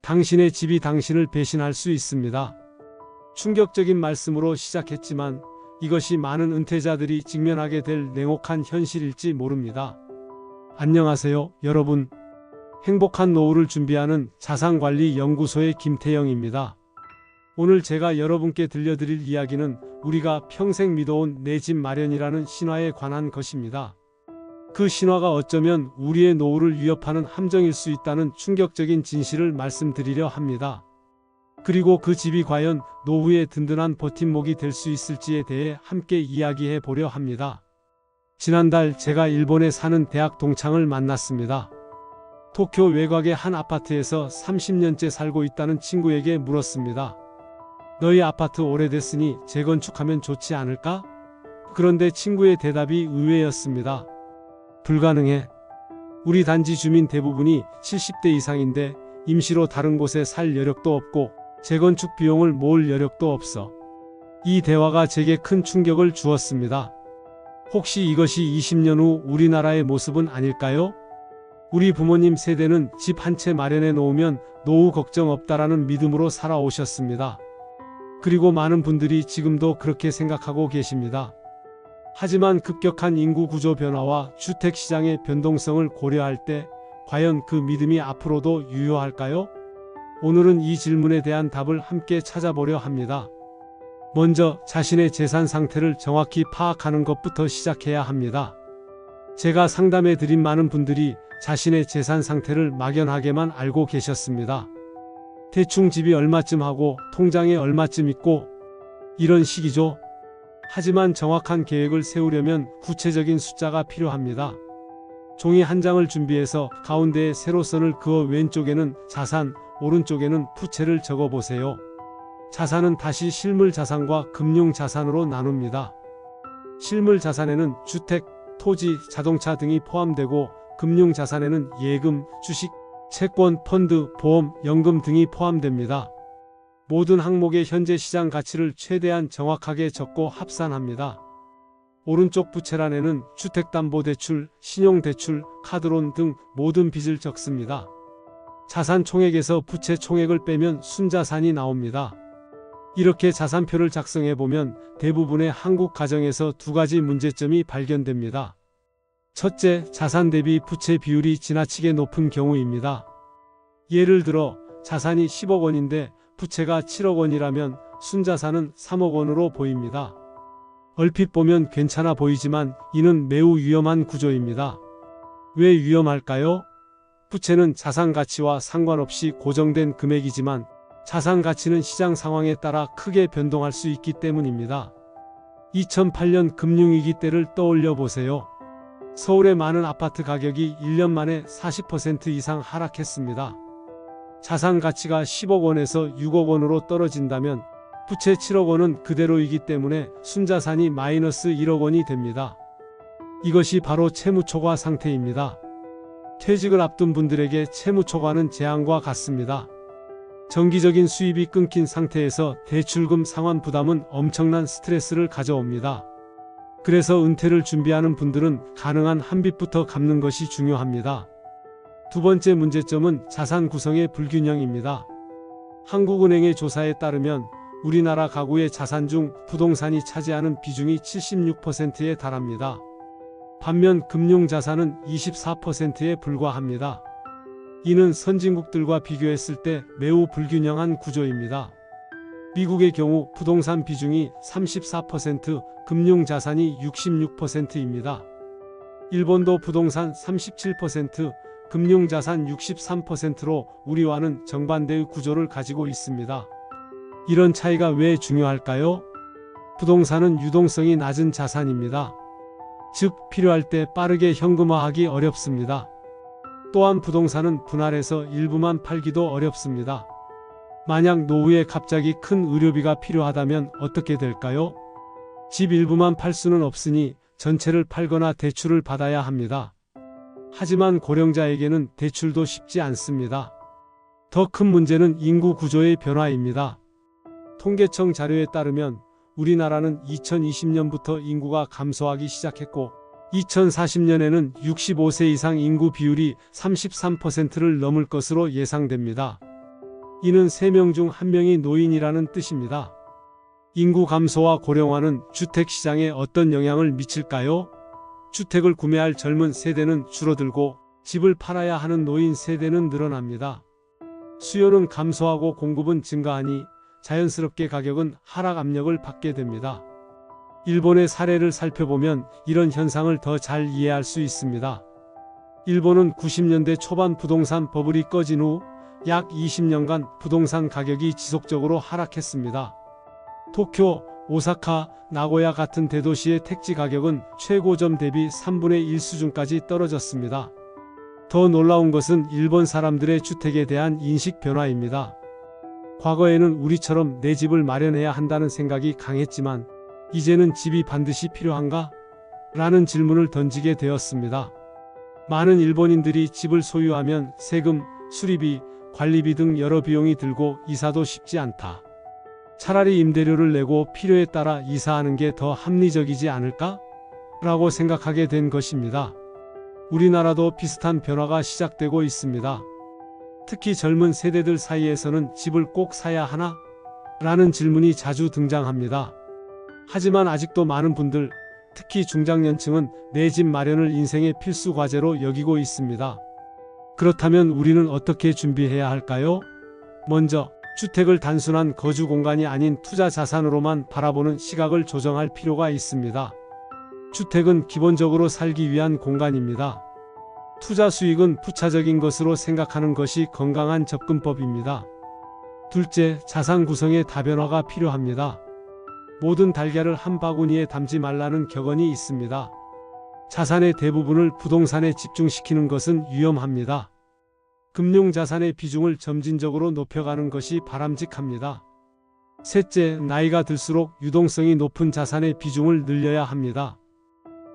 당신의 집이 당신을 배신할 수 있습니다. 충격적인 말씀으로 시작했지만 이것이 많은 은퇴자들이 직면하게 될 냉혹한 현실일지 모릅니다. 안녕하세요, 여러분. 행복한 노후를 준비하는 자산관리연구소의 김태영입니다. 오늘 제가 여러분께 들려드릴 이야기는 우리가 평생 믿어온 내 집 마련이라는 신화에 관한 것입니다. 그 신화가 어쩌면 우리의 노후를 위협하는 함정일 수 있다는 충격적인 진실을 말씀드리려 합니다. 그리고 그 집이 과연 노후의 든든한 버팀목이 될 수 있을지에 대해 함께 이야기해 보려 합니다. 지난달 제가 일본에 사는 대학 동창을 만났습니다. 도쿄 외곽의 한 아파트에서 30년째 살고 있다는 친구에게 물었습니다. 너희 아파트 오래됐으니 재건축하면 좋지 않을까? 그런데 친구의 대답이 의외였습니다. 불가능해. 우리 단지 주민 대부분이 70대 이상인데 임시로 다른 곳에 살 여력도 없고 재건축 비용을 모을 여력도 없어. 이 대화가 제게 큰 충격을 주었습니다. 혹시 이것이 20년 후 우리나라의 모습은 아닐까요? 우리 부모님 세대는 집 한 채 마련해 놓으면 노후 걱정 없다라는 믿음으로 살아오셨습니다. 그리고 많은 분들이 지금도 그렇게 생각하고 계십니다. 하지만 급격한 인구 구조 변화와 주택시장의 변동성을 고려할 때 과연 그 믿음이 앞으로도 유효할까요? 오늘은 이 질문에 대한 답을 함께 찾아보려 합니다. 먼저 자신의 재산 상태를 정확히 파악하는 것부터 시작해야 합니다. 제가 상담해 드린 많은 분들이 자신의 재산 상태를 막연하게만 알고 계셨습니다. 대충 집이 얼마쯤 하고 통장에 얼마쯤 있고 이런 식이죠. 하지만 정확한 계획을 세우려면 구체적인 숫자가 필요합니다. 종이 한 장을 준비해서 가운데에 세로선을 그어 왼쪽에는 자산, 오른쪽에는 부채를 적어보세요. 자산은 다시 실물 자산과 금융 자산으로 나눕니다. 실물 자산에는 주택, 토지, 자동차 등이 포함되고 금융 자산에는 예금, 주식, 채권, 펀드, 보험, 연금 등이 포함됩니다. 모든 항목의 현재 시장 가치를 최대한 정확하게 적고 합산합니다. 오른쪽 부채란에는 주택담보대출, 신용대출, 카드론 등 모든 빚을 적습니다. 자산 총액에서 부채 총액을 빼면 순자산이 나옵니다. 이렇게 자산표를 작성해보면 대부분의 한국 가정에서 두 가지 문제점이 발견됩니다. 첫째, 자산 대비 부채 비율이 지나치게 높은 경우입니다. 예를 들어 자산이 10억 원인데 부채가 7억 원이라면 순자산은 3억 원으로 보입니다. 얼핏 보면 괜찮아 보이지만 이는 매우 위험한 구조입니다. 왜 위험할까요? 부채는 자산 가치와 상관없이 고정된 금액이지만 자산 가치는 시장 상황에 따라 크게 변동할 수 있기 때문입니다. 2008년 금융위기 때를 떠올려 보세요. 서울의 많은 아파트 가격이 1년 만에 40% 이상 하락했습니다. 자산 가치가 10억 원에서 6억 원으로 떨어진다면 부채 7억 원은 그대로이기 때문에 순자산이 마이너스 1억 원이 됩니다. 이것이 바로 채무초과 상태입니다. 퇴직을 앞둔 분들에게 채무초과는 재앙과 같습니다. 정기적인 수입이 끊긴 상태에서 대출금 상환 부담은 엄청난 스트레스를 가져옵니다. 그래서 은퇴를 준비하는 분들은 가능한 한 빚부터 갚는 것이 중요합니다. 두 번째 문제점은 자산 구성의 불균형입니다. 한국은행의 조사에 따르면 우리나라 가구의 자산 중 부동산이 차지하는 비중이 76%에 달합니다. 반면 금융자산은 24%에 불과합니다. 이는 선진국들과 비교했을 때 매우 불균형한 구조입니다. 미국의 경우 부동산 비중이 34%, 금융자산이 66%입니다. 일본도 부동산 37%, 금융자산 63%로 우리와는 정반대의 구조를 가지고 있습니다. 이런 차이가 왜 중요할까요? 부동산은 유동성이 낮은 자산입니다. 즉, 필요할 때 빠르게 현금화하기 어렵습니다. 또한 부동산은 분할해서 일부만 팔기도 어렵습니다. 만약 노후에 갑자기 큰 의료비가 필요하다면 어떻게 될까요? 집 일부만 팔 수는 없으니 전체를 팔거나 대출을 받아야 합니다. 하지만 고령자에게는 대출도 쉽지 않습니다. 더 큰 문제는 인구 구조의 변화입니다. 통계청 자료에 따르면 우리나라는 2020년부터 인구가 감소하기 시작했고 2040년에는 65세 이상 인구 비율이 33%를 넘을 것으로 예상됩니다. 이는 3명 중 1명이 노인이라는 뜻입니다. 인구 감소와 고령화는 주택 시장에 어떤 영향을 미칠까요? 주택을 구매할 젊은 세대는 줄어들고 집을 팔아야 하는 노인 세대는 늘어납니다. 수요는 감소하고 공급은 증가하니 자연스럽게 가격은 하락 압력을 받게 됩니다. 일본의 사례를 살펴보면 이런 현상을 더 잘 이해할 수 있습니다. 일본은 90년대 초반 부동산 버블이 꺼진 후 약 20년간 부동산 가격이 지속적으로 하락했습니다. 도쿄, 오사카, 나고야 같은 대도시의 택지 가격은 최고점 대비 3분의 1 수준까지 떨어졌습니다. 더 놀라운 것은 일본 사람들의 주택에 대한 인식 변화입니다. 과거에는 우리처럼 내 집을 마련해야 한다는 생각이 강했지만 이제는 집이 반드시 필요한가? 라는 질문을 던지게 되었습니다. 많은 일본인들이 집을 소유하면 세금, 수리비, 관리비 등 여러 비용이 들고 이사도 쉽지 않다. 차라리 임대료를 내고 필요에 따라 이사하는 게 더 합리적이지 않을까? 라고 생각하게 된 것입니다. 우리나라도 비슷한 변화가 시작되고 있습니다. 특히 젊은 세대들 사이에서는 집을 꼭 사야 하나? 라는 질문이 자주 등장합니다. 하지만 아직도 많은 분들, 특히 중장년층은 내 집 마련을 인생의 필수 과제로 여기고 있습니다. 그렇다면 우리는 어떻게 준비해야 할까요? 먼저, 주택을 단순한 거주 공간이 아닌 투자 자산으로만 바라보는 시각을 조정할 필요가 있습니다. 주택은 기본적으로 살기 위한 공간입니다. 투자 수익은 부차적인 것으로 생각하는 것이 건강한 접근법입니다. 둘째, 자산 구성의 다변화가 필요합니다. 모든 달걀을 한 바구니에 담지 말라는 격언이 있습니다. 자산의 대부분을 부동산에 집중시키는 것은 위험합니다. 금융자산의 비중을 점진적으로 높여가는 것이 바람직합니다. 셋째, 나이가 들수록 유동성이 높은 자산의 비중을 늘려야 합니다.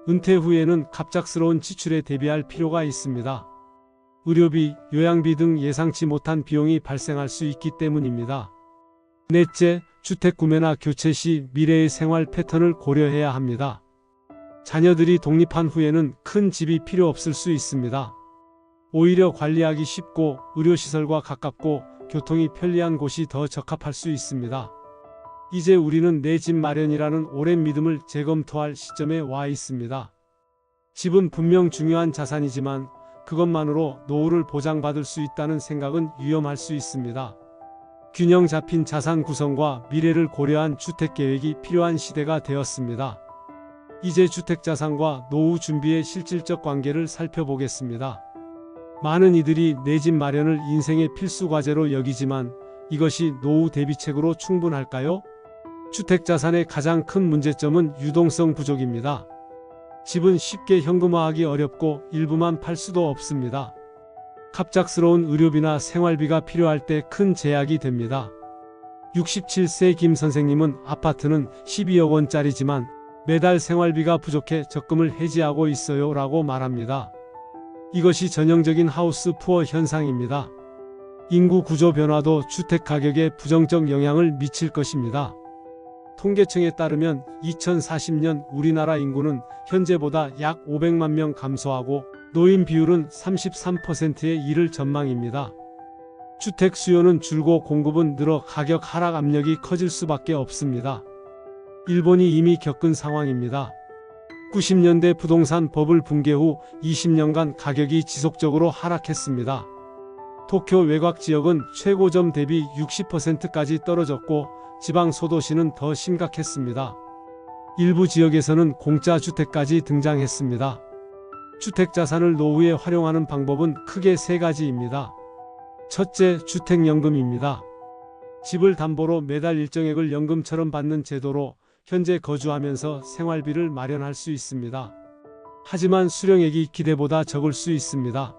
은퇴 후에는 갑작스러운 지출에 대비할 필요가 있습니다. 의료비, 요양비 등 예상치 못한 비용이 발생할 수 있기 때문입니다. 넷째, 주택 구매나 교체 시 미래의 생활 패턴을 고려해야 합니다. 자녀들이 독립한 후에는 큰 집이 필요 없을 수 있습니다. 오히려 관리하기 쉽고 의료시설과 가깝고 교통이 편리한 곳이 더 적합할 수 있습니다. 이제 우리는 내 집 마련이라는 오랜 믿음을 재검토할 시점에 와 있습니다. 집은 분명 중요한 자산이지만 그것만으로 노후를 보장받을 수 있다는 생각은 위험할 수 있습니다. 균형 잡힌 자산 구성과 미래를 고려한 주택 계획이 필요한 시대가 되었습니다. 이제 주택 자산과 노후 준비의 실질적 관계를 살펴보겠습니다. 많은 이들이 내 집 마련을 인생의 필수 과제로 여기지만 이것이 노후 대비책으로 충분할까요? 주택 자산의 가장 큰 문제점은 유동성 부족입니다. 집은 쉽게 현금화하기 어렵고 일부만 팔 수도 없습니다. 갑작스러운 의료비나 생활비가 필요할 때 큰 제약이 됩니다. 67세 김 선생님은 아파트는 12억 원짜리지만 매달 생활비가 부족해 적금을 해지하고 있어요 라고 말합니다. 이것이 전형적인 하우스 푸어 현상입니다. 인구 구조 변화도 주택 가격에 부정적 영향을 미칠 것입니다. 통계청에 따르면 2040년 우리나라 인구는 현재보다 약 500만 명 감소하고 노인 비율은 33%에 이를 전망입니다. 주택 수요는 줄고 공급은 늘어 가격 하락 압력이 커질 수밖에 없습니다. 일본이 이미 겪은 상황입니다. 90년대 부동산 버블 붕괴 후 20년간 가격이 지속적으로 하락했습니다. 도쿄 외곽 지역은 최고점 대비 60%까지 떨어졌고 지방 소도시는 더 심각했습니다. 일부 지역에서는 공짜 주택까지 등장했습니다. 주택 자산을 노후에 활용하는 방법은 크게 3가지입니다. 첫째, 주택연금입니다. 집을 담보로 매달 일정액을 연금처럼 받는 제도로 현재 거주하면서 생활비를 마련할 수 있습니다. 하지만 수령액이 기대보다 적을 수 있습니다.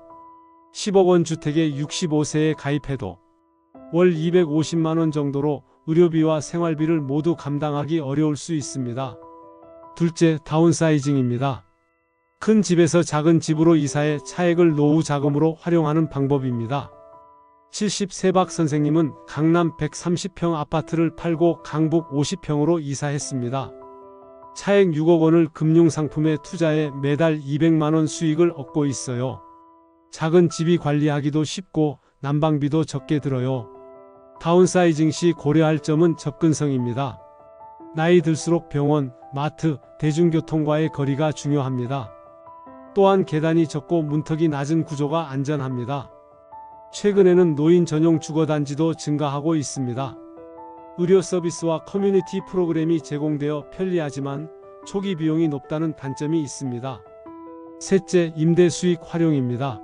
10억 원 주택에 65세에 가입해도 월 250만 원 정도로 의료비와 생활비를 모두 감당하기 어려울 수 있습니다. 둘째, 다운사이징입니다. 큰 집에서 작은 집으로 이사해 차액을 노후 자금으로 활용하는 방법입니다. 70세 박 선생님은 강남 130평 아파트를 팔고 강북 50평으로 이사했습니다. 차액 6억 원을 금융상품에 투자해 매달 200만 원 수익을 얻고 있어요. 작은 집이 관리하기도 쉽고 난방비도 적게 들어요. 다운사이징 시 고려할 점은 접근성입니다. 나이 들수록 병원, 마트, 대중교통과의 거리가 중요합니다. 또한 계단이 적고 문턱이 낮은 구조가 안전합니다. 최근에는 노인 전용 주거단지도 증가하고 있습니다. 의료 서비스와 커뮤니티 프로그램이 제공되어 편리하지만 초기 비용이 높다는 단점이 있습니다. 셋째, 임대 수익 활용입니다.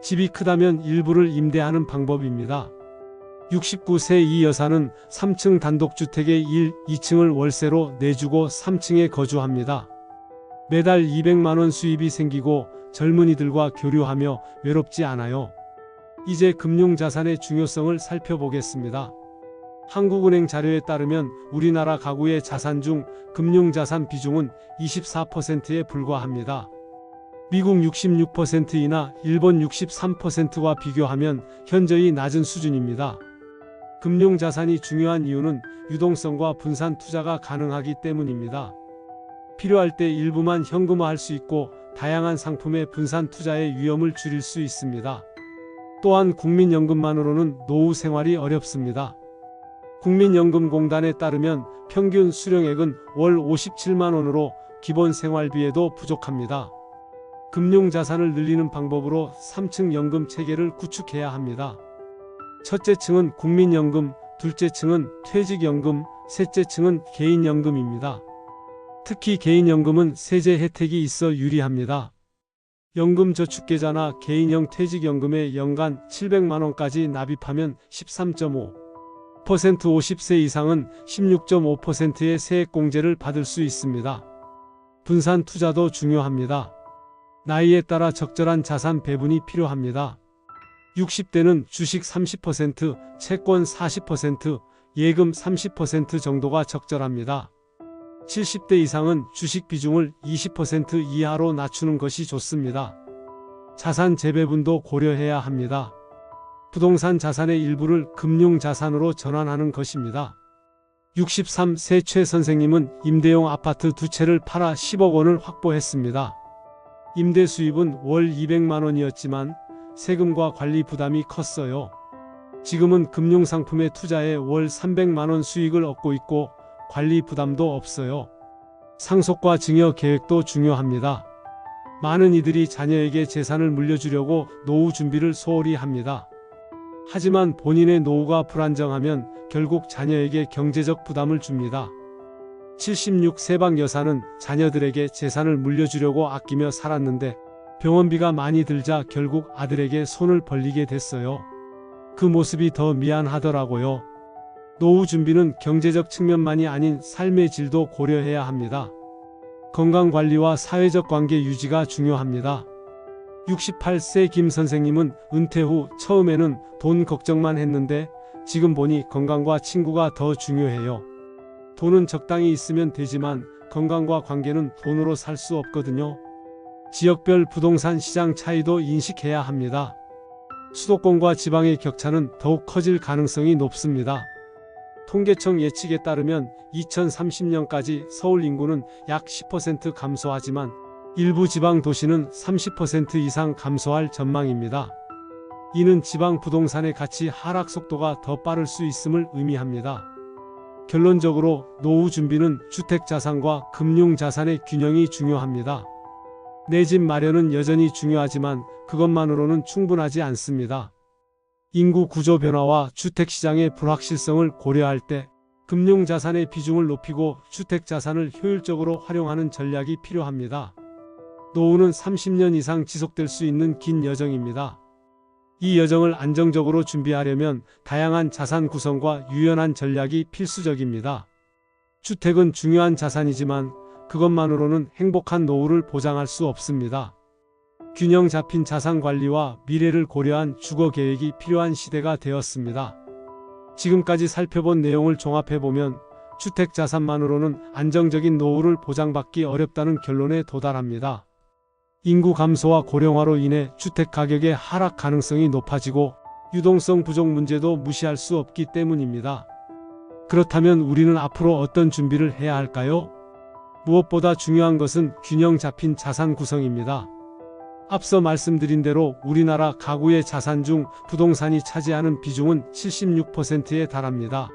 집이 크다면 일부를 임대하는 방법입니다. 69세 이 여사는 3층 단독주택의 1, 2층을 월세로 내주고 3층에 거주합니다. 매달 200만원 수입이 생기고 젊은이들과 교류하며 외롭지 않아요. 이제 금융자산의 중요성을 살펴보겠습니다. 한국은행 자료에 따르면 우리나라 가구의 자산 중 금융자산 비중은 24%에 불과합니다. 미국 66%이나 일본 63%와 비교하면 현저히 낮은 수준입니다. 금융자산이 중요한 이유는 유동성과 분산 투자가 가능하기 때문입니다. 필요할 때 일부만 현금화할 수 있고 다양한 상품의 분산 투자의 위험을 줄일 수 있습니다. 또한 국민연금만으로는 노후 생활이 어렵습니다. 국민연금공단에 따르면 평균 수령액은 월 57만원으로 기본 생활비에도 부족합니다. 금융자산을 늘리는 방법으로 3층 연금 체계를 구축해야 합니다. 첫째 층은 국민연금, 둘째 층은 퇴직연금, 셋째 층은 개인연금입니다. 특히 개인연금은 세제 혜택이 있어 유리합니다. 연금저축계좌나 개인형 퇴직연금에 연간 700만원까지 납입하면 13.5%, 50세 이상은 16.5%의 세액공제를 받을 수 있습니다. 분산 투자도 중요합니다. 나이에 따라 적절한 자산 배분이 필요합니다. 60대는 주식 30%, 채권 40%, 예금 30% 정도가 적절합니다. 70대 이상은 주식 비중을 20% 이하로 낮추는 것이 좋습니다. 자산 재배분도 고려해야 합니다. 부동산 자산의 일부를 금융자산으로 전환하는 것입니다. 63세 최 선생님은 임대용 아파트 2채를 팔아 10억 원을 확보했습니다. 임대 수입은 월 200만원이었지만 세금과 관리 부담이 컸어요. 지금은 금융상품에 투자해 월 300만원 수익을 얻고 있고 관리 부담도 없어요. 상속과 증여 계획도 중요합니다. 많은 이들이 자녀에게 재산을 물려주려고 노후 준비를 소홀히 합니다. 하지만 본인의 노후가 불안정하면 결국 자녀에게 경제적 부담을 줍니다. 76세방 여사는 자녀들에게 재산을 물려주려고 아끼며 살았는데 병원비가 많이 들자 결국 아들에게 손을 벌리게 됐어요. 그 모습이 더 미안하더라고요. 노후 준비는 경제적 측면만이 아닌 삶의 질도 고려해야 합니다. 건강관리와 사회적 관계 유지가 중요합니다. 68세 김 선생님은 은퇴 후 처음에는 돈 걱정만 했는데 지금 보니 건강과 친구가 더 중요해요. 돈은 적당히 있으면 되지만 건강과 관계는 돈으로 살 수 없거든요. 지역별 부동산 시장 차이도 인식해야 합니다. 수도권과 지방의 격차는 더욱 커질 가능성이 높습니다. 통계청 예측에 따르면 2030년까지 서울 인구는 약 10% 감소하지만 일부 지방 도시는 30% 이상 감소할 전망입니다. 이는 지방 부동산의 가치 하락 속도가 더 빠를 수 있음을 의미합니다. 결론적으로 노후 준비는 주택자산과 금융자산의 균형이 중요합니다. 내 집 마련은 여전히 중요하지만 그것만으로는 충분하지 않습니다. 인구 구조 변화와 주택시장의 불확실성을 고려할 때 금융자산의 비중을 높이고 주택자산을 효율적으로 활용하는 전략이 필요합니다. 노후는 30년 이상 지속될 수 있는 긴 여정입니다. 이 여정을 안정적으로 준비하려면 다양한 자산 구성과 유연한 전략이 필수적입니다. 주택은 중요한 자산이지만 그것만으로는 행복한 노후를 보장할 수 없습니다. 균형 잡힌 자산 관리와 미래를 고려한 주거 계획이 필요한 시대가 되었습니다. 지금까지 살펴본 내용을 종합해보면 주택 자산만으로는 안정적인 노후를 보장받기 어렵다는 결론에 도달합니다. 인구 감소와 고령화로 인해 주택 가격의 하락 가능성이 높아지고 유동성 부족 문제도 무시할 수 없기 때문입니다. 그렇다면 우리는 앞으로 어떤 준비를 해야 할까요? 무엇보다 중요한 것은 균형 잡힌 자산 구성입니다. 앞서 말씀드린 대로 우리나라 가구의 자산 중 부동산이 차지하는 비중은 76%에 달합니다.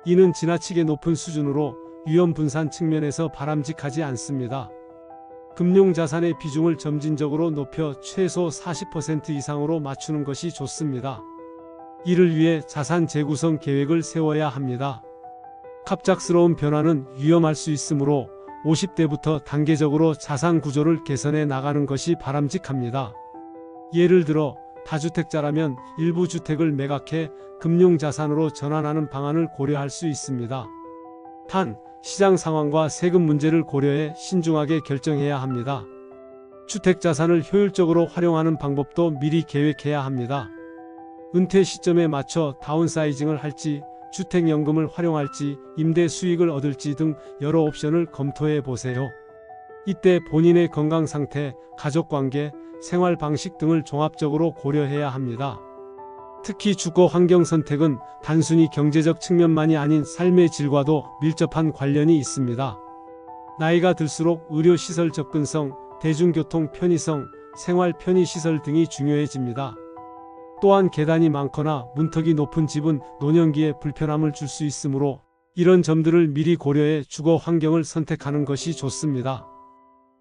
이는 지나치게 높은 수준으로 위험 분산 측면에서 바람직하지 않습니다. 금융자산의 비중을 점진적으로 높여 최소 40% 이상으로 맞추는 것이 좋습니다. 이를 위해 자산 재구성 계획을 세워야 합니다. 갑작스러운 변화는 위험할 수 있으므로 50대부터 단계적으로 자산 구조를 개선해 나가는 것이 바람직합니다. 예를 들어 다주택자라면 일부 주택을 매각해 금융자산으로 전환하는 방안을 고려할 수 있습니다. 단, 시장 상황과 세금 문제를 고려해 신중하게 결정해야 합니다. 주택자산을 효율적으로 활용하는 방법도 미리 계획해야 합니다. 은퇴 시점에 맞춰 다운사이징을 할지, 주택연금을 활용할지, 임대 수익을 얻을지 등 여러 옵션을 검토해 보세요. 이때 본인의 건강 상태, 가족관계, 생활 방식 등을 종합적으로 고려해야 합니다. 특히 주거 환경 선택은 단순히 경제적 측면만이 아닌 삶의 질과도 밀접한 관련이 있습니다. 나이가 들수록 의료시설 접근성, 대중교통 편의성, 생활 편의시설 등이 중요해집니다. 또한 계단이 많거나 문턱이 높은 집은 노년기에 불편함을 줄 수 있으므로 이런 점들을 미리 고려해 주거 환경을 선택하는 것이 좋습니다.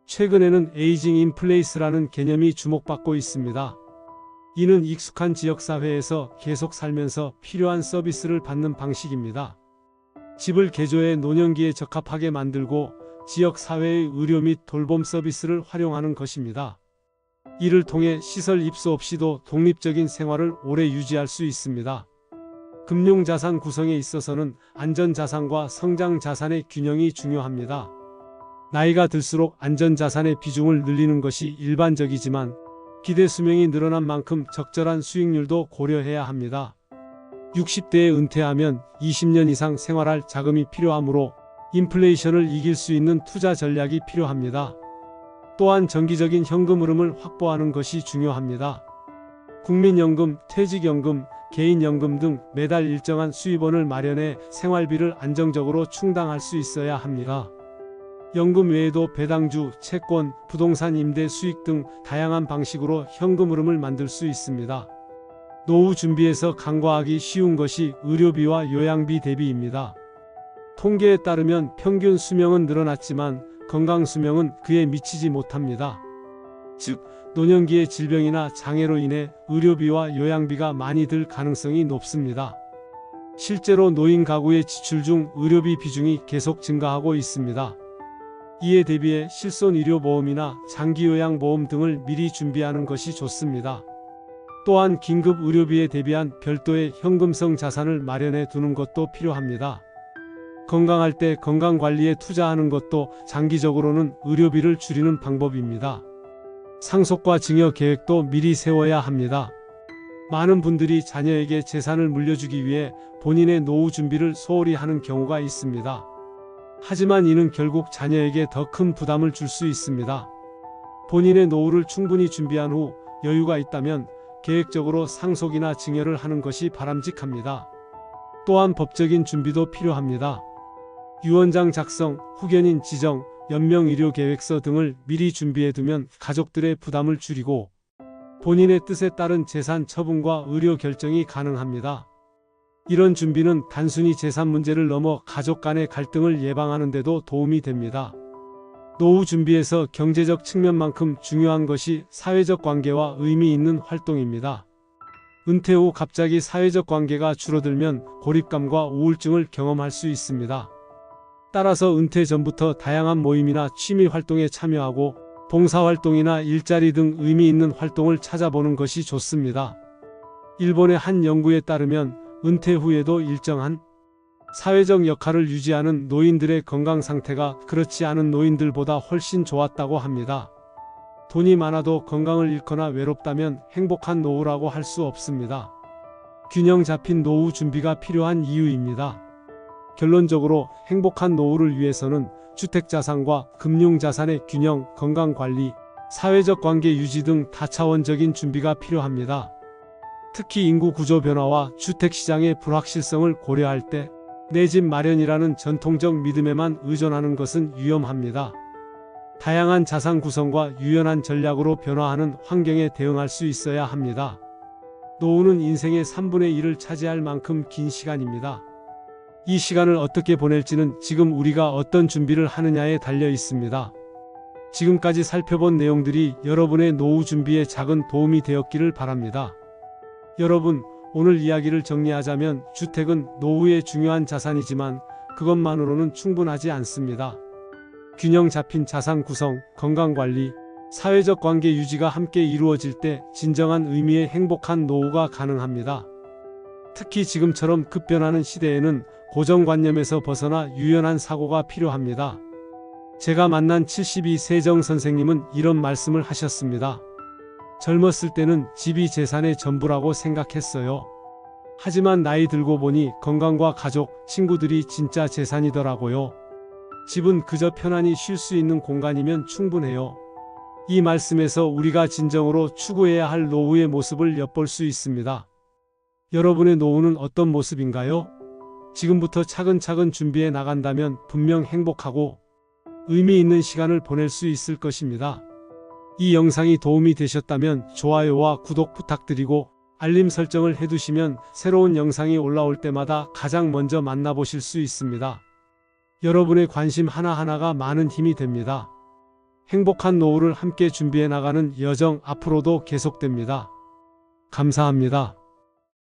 최근에는 에이징 인 플레이스라는 개념이 주목받고 있습니다. 이는 익숙한 지역사회에서 계속 살면서 필요한 서비스를 받는 방식입니다. 집을 개조해 노년기에 적합하게 만들고 지역사회의 의료 및 돌봄 서비스를 활용하는 것입니다. 이를 통해 시설 입소 없이도 독립적인 생활을 오래 유지할 수 있습니다. 금융자산 구성에 있어서는 안전자산과 성장자산의 균형이 중요합니다. 나이가 들수록 안전자산의 비중을 늘리는 것이 일반적이지만 기대 수명이 늘어난 만큼 적절한 수익률도 고려해야 합니다. 60대에 은퇴하면 20년 이상 생활할 자금이 필요하므로 인플레이션을 이길 수 있는 투자 전략이 필요합니다. 또한 정기적인 현금 흐름을 확보하는 것이 중요합니다. 국민연금, 퇴직연금, 개인연금 등 매달 일정한 수입원을 마련해 생활비를 안정적으로 충당할 수 있어야 합니다. 연금 외에도 배당주, 채권, 부동산 임대 수익 등 다양한 방식으로 현금 흐름을 만들 수 있습니다. 노후 준비에서 간과하기 쉬운 것이 의료비와 요양비 대비입니다. 통계에 따르면 평균 수명은 늘어났지만 건강 수명은 그에 미치지 못합니다. 즉, 노년기의 질병이나 장애로 인해 의료비와 요양비가 많이 들 가능성이 높습니다. 실제로 노인 가구의 지출 중 의료비 비중이 계속 증가하고 있습니다. 이에 대비해 실손의료보험이나 장기요양보험 등을 미리 준비하는 것이 좋습니다. 또한 긴급 의료비에 대비한 별도의 현금성 자산을 마련해 두는 것도 필요합니다. 건강할 때 건강관리에 투자하는 것도 장기적으로는 의료비를 줄이는 방법입니다. 상속과 증여 계획도 미리 세워야 합니다. 많은 분들이 자녀에게 재산을 물려주기 위해 본인의 노후 준비를 소홀히 하는 경우가 있습니다. 하지만 이는 결국 자녀에게 더 큰 부담을 줄 수 있습니다. 본인의 노후를 충분히 준비한 후 여유가 있다면 계획적으로 상속이나 증여를 하는 것이 바람직합니다. 또한 법적인 준비도 필요합니다. 유언장 작성, 후견인 지정, 연명의료계획서 등을 미리 준비해두면 가족들의 부담을 줄이고 본인의 뜻에 따른 재산 처분과 의료 결정이 가능합니다. 이런 준비는 단순히 재산 문제를 넘어 가족 간의 갈등을 예방하는 데도 도움이 됩니다. 노후 준비에서 경제적 측면만큼 중요한 것이 사회적 관계와 의미 있는 활동입니다. 은퇴 후 갑자기 사회적 관계가 줄어들면 고립감과 우울증을 경험할 수 있습니다. 따라서 은퇴 전부터 다양한 모임이나 취미 활동에 참여하고 봉사활동이나 일자리 등 의미 있는 활동을 찾아보는 것이 좋습니다. 일본의 한 연구에 따르면 은퇴 후에도 일정한 사회적 역할을 유지하는 노인들의 건강 상태가 그렇지 않은 노인들보다 훨씬 좋았다고 합니다. 돈이 많아도 건강을 잃거나 외롭다면 행복한 노후라고 할 수 없습니다. 균형 잡힌 노후 준비가 필요한 이유입니다. 결론적으로 행복한 노후를 위해서는 주택자산과 금융자산의 균형, 건강관리, 사회적 관계 유지 등 다차원적인 준비가 필요합니다. 특히 인구 구조 변화와 주택시장의 불확실성을 고려할 때 내 집 마련이라는 전통적 믿음에만 의존하는 것은 위험합니다. 다양한 자산 구성과 유연한 전략으로 변화하는 환경에 대응할 수 있어야 합니다. 노후는 인생의 3분의 1을 차지할 만큼 긴 시간입니다. 이 시간을 어떻게 보낼지는 지금 우리가 어떤 준비를 하느냐에 달려 있습니다. 지금까지 살펴본 내용들이 여러분의 노후 준비에 작은 도움이 되었기를 바랍니다. 여러분, 오늘 이야기를 정리하자면 주택은 노후의 중요한 자산이지만 그것만으로는 충분하지 않습니다. 균형 잡힌 자산 구성, 건강관리, 사회적 관계 유지가 함께 이루어질 때 진정한 의미의 행복한 노후가 가능합니다. 특히 지금처럼 급변하는 시대에는 고정관념에서 벗어나 유연한 사고가 필요합니다. 제가 만난 72 세정 선생님은 이런 말씀을 하셨습니다. 젊었을 때는 집이 재산의 전부라고 생각했어요. 하지만 나이 들고 보니 건강과 가족, 친구들이 진짜 재산이더라고요. 집은 그저 편안히 쉴 수 있는 공간이면 충분해요. 이 말씀에서 우리가 진정으로 추구해야 할 노후의 모습을 엿볼 수 있습니다. 여러분의 노후는 어떤 모습인가요? 지금부터 차근차근 준비해 나간다면 분명 행복하고 의미 있는 시간을 보낼 수 있을 것입니다. 이 영상이 도움이 되셨다면 좋아요와 구독 부탁드리고 알림 설정을 해두시면 새로운 영상이 올라올 때마다 가장 먼저 만나보실 수 있습니다. 여러분의 관심 하나하나가 많은 힘이 됩니다. 행복한 노후를 함께 준비해 나가는 여정 앞으로도 계속됩니다. 감사합니다.